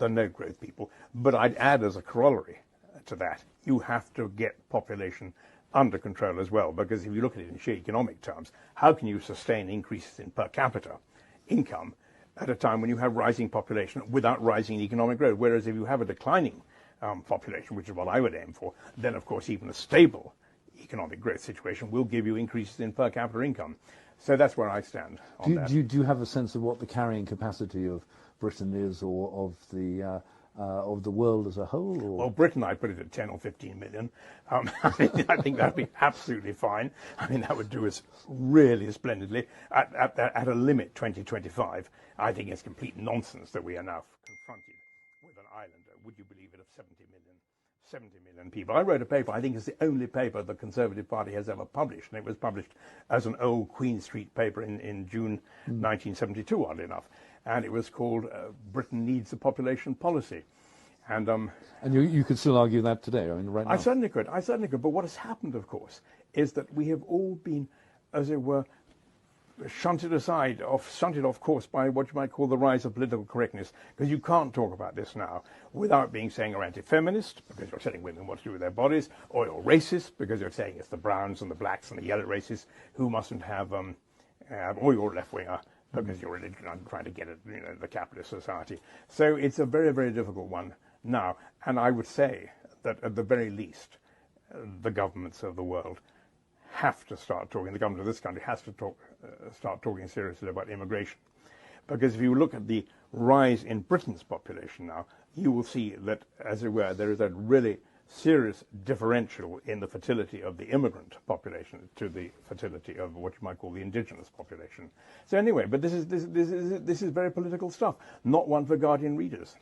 the no-growth people. But I'd add as a corollary to that, you have to get population under control as well, because if you look at it in sheer economic terms, how can you sustain increases in per capita income at a time when you have rising population without rising economic growth? Whereas if you have a declining population, which is what I would aim for, then of course even a stable economic growth situation will give you increases in per capita income. So that's where I stand on that. Do you have a sense of what the carrying capacity of Britain is, or of the world as a whole? Or? Well, Britain, I'd put it at 10 or 15 million. I think that'd be absolutely fine. I mean, that would do us really splendidly. At a limit, 2025, I think it's complete nonsense that we are now confronted with an island, would you believe it, of 70 million people. I wrote a paper, I think it's the only paper the Conservative Party has ever published, and it was published as an old Queen Street paper in June 1972, oddly enough. And it was called Britain Needs a Population Policy. And you could still argue that today, I mean, right now? I certainly could. But what has happened, of course, is that we have all been, as it were, shunted off course by what you might call the rise of political correctness, because you can't talk about this now without saying you're anti-feminist, because you're telling women what to do with their bodies, or you're racist, because you're saying it's the browns and the blacks and the yellow races who mustn't have, or you're left-winger, because you're really trying to get at the capitalist society. So it's a very, very difficult one now. And I would say that at the very least, the governments of the world have to start talking, the government of this country has to start talking seriously about immigration. Because if you look at the rise in Britain's population now, you will see that, as it were, there is a really serious differential in the fertility of the immigrant population to the fertility of what you might call the indigenous population. So anyway, but this is very political stuff, not one for Guardian readers.